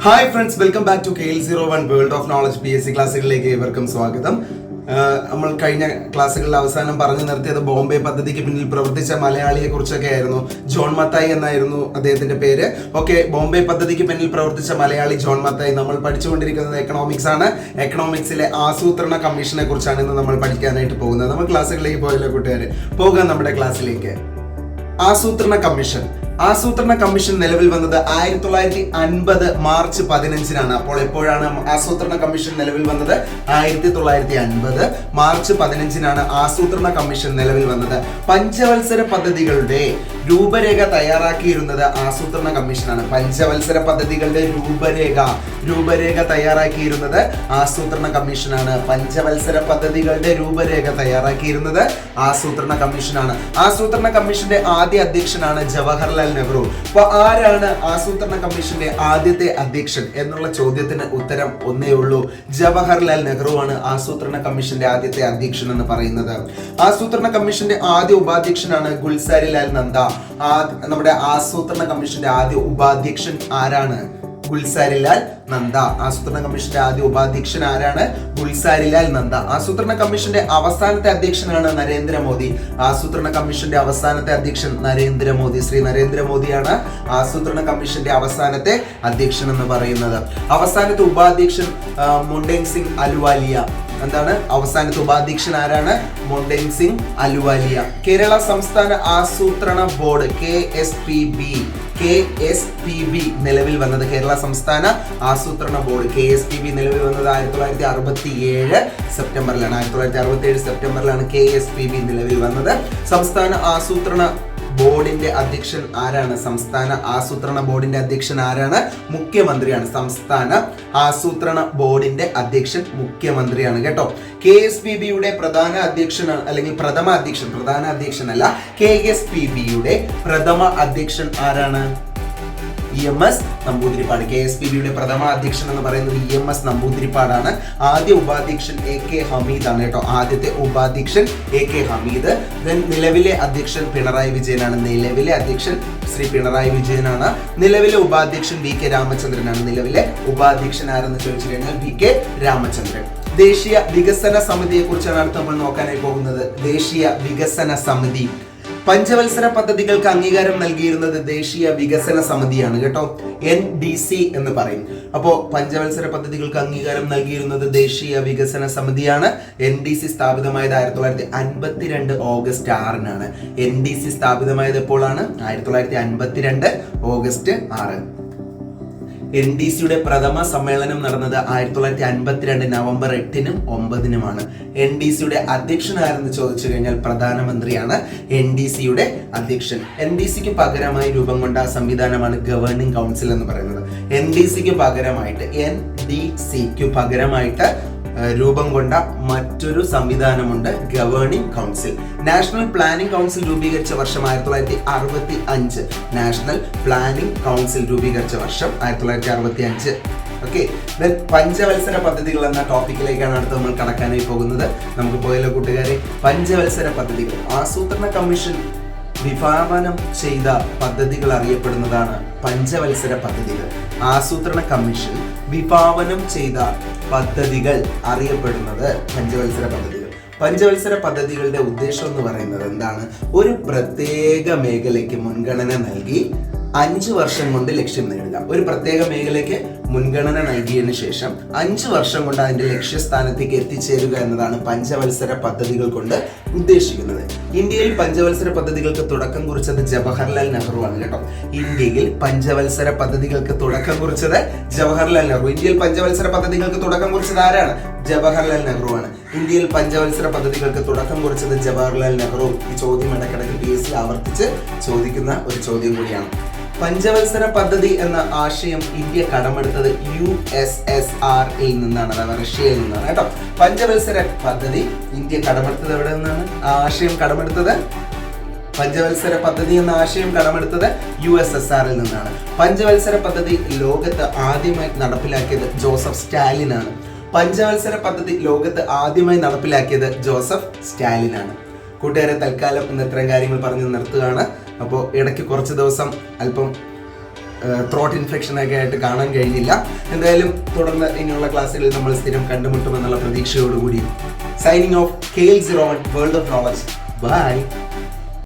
Hi friends, welcome back to KL01 world of knowledge PSC ക്ലാസ്സുകളിലേക്ക് ഏവർക്കും സ്വാഗതം. നമ്മൾ കഴിഞ്ഞ ക്ലാസ്സുകളിൽ അവസാനം പറഞ്ഞു നിർത്തിയത് ബോംബെ പദ്ധതിക്ക് പിന്നിൽ പ്രവർത്തിച്ച മലയാളിയെ കുറിച്ചൊക്കെ ആയിരുന്നു. ജോൺ മത്തായി എന്നായിരുന്നു അദ്ദേഹത്തിന്റെ പേര്. ഓക്കെ, ബോംബെ പദ്ധതിക്ക് പിന്നിൽ പ്രവർത്തിച്ച മലയാളി ജോൺ മത്തായി. നമ്മൾ പഠിച്ചുകൊണ്ടിരിക്കുന്നത് എക്കണോമിക്സ് ആണ്. എക്കണോമിക്സിലെ ആസൂത്രണ കമ്മീഷനെ കുറിച്ചാണ് ഇന്ന് നമ്മൾ പഠിക്കാനായിട്ട് പോകുന്നത്. നമ്മൾ ക്ലാസ്സുകളിലേക്ക് പോയല്ലോ കൂട്ടുകാരെ, പോകാം നമ്മുടെ ക്ലാസ്സിലേക്ക്. ആസൂത്രണ കമ്മീഷൻ നിലവിൽ വന്നത് 1950 മാർച്ച് 15-നാണ്. അപ്പോൾ എപ്പോഴാണ് ആസൂത്രണ കമ്മീഷൻ നിലവിൽ വന്നത്? 1950 മാർച്ച് 15-നാണ് ആസൂത്രണ കമ്മീഷൻ നിലവിൽ വന്നത്. പഞ്ചവത്സര പദ്ധതികളുടെ രൂപരേഖ തയ്യാറാക്കിയിരുന്നത് ആസൂത്രണ കമ്മീഷനാണ്. പഞ്ചവത്സര പദ്ധതികളുടെ രൂപരേഖ തയ്യാറാക്കിയിരുന്നത് ആസൂത്രണ കമ്മീഷനാണ്. പഞ്ചവത്സര പദ്ധതികളുടെ രൂപരേഖ തയ്യാറാക്കിയിരുന്നത് ആസൂത്രണ കമ്മീഷനാണ്. ആസൂത്രണ കമ്മീഷന്റെ ആദ്യ അധ്യക്ഷനാണ് ജവഹർലാൽ നെഹ്റു. അപ്പൊ ആരാണ് ആസൂത്രണ കമ്മീഷന്റെ ആദ്യത്തെ അധ്യക്ഷൻ എന്നുള്ള ചോദ്യത്തിന് ഉത്തരം ഒന്നേ ഉള്ളൂ. ജവഹർലാൽ നെഹ്റു ആണ് ആസൂത്രണ കമ്മീഷന്റെ ആദ്യത്തെ അധ്യക്ഷൻ എന്ന് പറയുന്നത്. ആസൂത്രണ കമ്മീഷന്റെ ആദ്യ ഉപാധ്യക്ഷനാണ് ഗുൽസാരിലാൽ നന്ദ. നമ്മുടെ ആസൂത്രണ കമ്മീഷന്റെ ആദ്യ ഉപാധ്യക്ഷൻ ആരാണ്? ഗുൽസാരിലാൽ നന്ദ. ആസൂത്രണ കമ്മീഷന്റെ ആദ്യ ഉപാധ്യക്ഷൻ ആരാണ്? ഗുൽസാരിലാൽ നന്ദ. ആസൂത്രണ കമ്മീഷന്റെ അവസാനത്തെ അധ്യക്ഷനാണ് നരേന്ദ്രമോദി. ആസൂത്രണ കമ്മീഷന്റെ അവസാനത്തെ അധ്യക്ഷൻ നരേന്ദ്രമോദി. ശ്രീ നരേന്ദ്രമോദിയാണ് ആസൂത്രണ കമ്മീഷന്റെ അവസാനത്തെ അധ്യക്ഷൻ എന്ന് പറയുന്നത്. അവസാനത്തെ ഉപാധ്യക്ഷൻ മൊണ്ടേങ് സിംഗ് അലുവാലിയ. എന്താണ് അവസാനത്തെ ഉപാധ്യക്ഷൻ ആരാണ്? മൊണ്ടേങ് സിംഗ് അലുവാലിയ. കേരള സംസ്ഥാന ആസൂത്രണ ബോർഡ് KSPB നിലവിൽ വന്നത്. കേരള സംസ്ഥാന ആസൂത്രണ ബോർഡ് KSPB നിലവിൽ വന്നത് 1967 സെപ്റ്റംബറിലാണ്. 1967 സെപ്റ്റംബറിലാണ് KSPB നിലവിൽ വന്നത്. സംസ്ഥാന ആസൂത്രണ ബോർഡിന്റെ അധ്യക്ഷൻ ആരാണ്? സംസ്ഥാന ആസൂത്രണ ബോർഡിന്റെ അധ്യക്ഷൻ ആരാണ്? മുഖ്യമന്ത്രിയാണ്. സംസ്ഥാന ആസൂത്രണ ബോർഡിന്റെ അധ്യക്ഷൻ മുഖ്യമന്ത്രിയാണ് കേട്ടോ. KSPBയുടെ പ്രധാന അധ്യക്ഷനാണ്, അല്ലെങ്കിൽ പ്രഥമ അധ്യക്ഷനല്ല, KSPBയുടെ പ്രഥമ അധ്യക്ഷൻ ആരാണ്? EMS നമ്പൂതിരിപ്പാട്. KSPBയുടെ പ്രഥമ അധ്യക്ഷൻ എന്ന് പറയുന്നത് EMS നമ്പൂതിരിപ്പാടാണ്. ആദ്യ ഉപാധ്യക്ഷൻ AK ഹമീദ് ആണ് കേട്ടോ. ആദ്യത്തെ ഉപാധ്യക്ഷൻ AK ഹമീദ്. നിലവിലെ അധ്യക്ഷൻ പിണറായി വിജയനാണ്. നിലവിലെ അധ്യക്ഷൻ ശ്രീ പിണറായി വിജയനാണ്. നിലവിലെ ഉപാധ്യക്ഷൻ VK രാമചന്ദ്രനാണ്. നിലവിലെ ഉപാധ്യക്ഷൻ ആരെന്ന് ചോദിച്ചു കഴിഞ്ഞാൽ VK രാമചന്ദ്രൻ. ദേശീയ വികസന സമിതിയെ കുറിച്ചാണ് അടുത്ത് നമ്മൾ നോക്കാനായി പോകുന്നത്. ദേശീയ വികസന സമിതി. പഞ്ചവത്സര പദ്ധതികൾക്ക് അംഗീകാരം നൽകിയിരുന്നത് ദേശീയ വികസന സമിതിയാണ് കേട്ടോ. NDC എന്ന് പറയും. അപ്പോ പഞ്ചവത്സര പദ്ധതികൾക്ക് അംഗീകാരം നൽകിയിരുന്നത് ദേശീയ വികസന സമിതിയാണ്. NDC സ്ഥാപിതമായത് 1952 ഓഗസ്റ്റ് 6-നാണ്. NDC സ്ഥാപിതമായത് എപ്പോഴാണ്? 1952 ഓഗസ്റ്റ് 6. NDCയുടെ പ്രഥമ സമ്മേളനം നടന്നത് 1952 നവംബർ 8-നും 9-നുമാണ്. NDCയുടെ അധ്യക്ഷൻ ആരെന്ന് ചോദിച്ചു കഴിഞ്ഞാൽ പ്രധാനമന്ത്രിയാണ് NDCയുടെ അധ്യക്ഷൻ. NDCക്ക് പകരമായി രൂപം കൊണ്ട സംവിധാനമാണ് ഗവേണിംഗ് കൗൺസിൽ എന്ന് പറയുന്നത്. NDCക്ക് പകരമായിട്ട് രൂപം കൊണ്ട മറ്റൊരു സംവിധാനമുണ്ട്, governing council. National planning council രൂപീകരിച്ച വർഷം 1965. നാഷണൽ പ്ലാനിംഗ് കൗൺസിൽ രൂപീകരിച്ച വർഷം 1965. ഓക്കെ, പഞ്ചവത്സര പദ്ധതികൾ എന്ന ടോപ്പിക്കിലേക്കാണ് അടുത്ത് നമ്മൾ കടക്കാനായി പോകുന്നത്. നമുക്ക് പോയല്ലോ കൂട്ടുകാരെ. പഞ്ചവത്സര പദ്ധതികൾ. ആസൂത്രണ കമ്മീഷൻ വിഭാവനം ചെയ്ത പദ്ധതികൾ അറിയപ്പെടുന്നതാണ് പഞ്ചവത്സര പദ്ധതികൾ. ആസൂത്രണ കമ്മീഷൻ വിഭാവനം ചെയ്ത പദ്ധതികൾ അറിയപ്പെടുന്നത് പഞ്ചവത്സര പദ്ധതികൾ. പഞ്ചവത്സര പദ്ധതികളുടെ ഉദ്ദേശം എന്ന് പറയുന്നത് എന്താണ്? ഒരു പ്രത്യേക മേഖലയ്ക്ക് മുൻഗണന നൽകി 5 വർഷം കൊണ്ട് ലക്ഷ്യം നേടുക. ഒരു പ്രത്യേക മേഖലയ്ക്ക് മുൻഗണന നൽകിയതിനു ശേഷം 5 വർഷം കൊണ്ട് അതിന്റെ ലക്ഷ്യസ്ഥാനത്തേക്ക് എത്തിച്ചേരുക എന്നതാണ് പഞ്ചവത്സര പദ്ധതികൾ കൊണ്ട് ഉദ്ദേശിക്കുന്നത്. ഇന്ത്യയിൽ പഞ്ചവത്സര പദ്ധതികൾക്ക് തുടക്കം കുറിച്ചത് ജവഹർലാൽ നെഹ്റു ആണ് കേട്ടോ. ഇന്ത്യയിൽ പഞ്ചവത്സര പദ്ധതികൾക്ക് തുടക്കം കുറിച്ചത് ജവഹർലാൽ നെഹ്റു. ഇന്ത്യയിൽ പഞ്ചവത്സര പദ്ധതികൾക്ക് തുടക്കം കുറിച്ചത് ആരാണ്? ജവഹർലാൽ നെഹ്റു ആണ്. ഇന്ത്യയിൽ പഞ്ചവത്സര പദ്ധതികൾക്ക് തുടക്കം കുറിച്ചത് ജവഹർലാൽ നെഹ്റു. ഈ ചോദ്യം ഇടയ്ക്കിടയ്ക്ക് PSC ആവർത്തിച്ച് ചോദിക്കുന്ന ഒരു ചോദ്യം കൂടിയാണ്. പഞ്ചവത്സര പദ്ധതി എന്ന ആശയം ഇന്ത്യ കടമെടുത്തത് USSR-ൽ നിന്നാണ്, അഥവാ റഷ്യയിൽ നിന്നാണ് കേട്ടോ. പഞ്ചവത്സര പദ്ധതി ഇന്ത്യ കടമെടുത്തത് എവിടെ നിന്നാണ്? ആശയം കടമെടുത്തത് പഞ്ചവത്സര പദ്ധതി എന്ന ആശയം കടമെടുത്തത് USSR-ൽ നിന്നാണ്. പഞ്ചവത്സര പദ്ധതി ലോകത്ത് ആദ്യമായി നടപ്പിലാക്കിയത് ജോസഫ് സ്റ്റാലിനാണ്. പഞ്ചവത്സര പദ്ധതി ലോകത്ത് ആദ്യമായി നടപ്പിലാക്കിയത് ജോസഫ് സ്റ്റാലിനാണ്. കൂട്ടുകാരെ, തൽക്കാലം ഇന്ന് ഇത്രയും കാര്യങ്ങൾ പറഞ്ഞു നിർത്തുകയാണ്. അപ്പോൾ ഇടയ്ക്ക് കുറച്ച് ദിവസം അല്പം ത്രോട്ട് ഇൻഫെക്ഷനൊക്കെ ആയിട്ട് കാണാൻ കഴിഞ്ഞില്ല. എന്തായാലും തുടർന്ന് ഇനിയുള്ള ക്ലാസ്സുകളിൽ നമ്മൾ സ്ഥിരം കണ്ടുമുട്ടുമെന്നുള്ള പ്രതീക്ഷയോടുകൂടി signing off KL01 world of knowledge. By.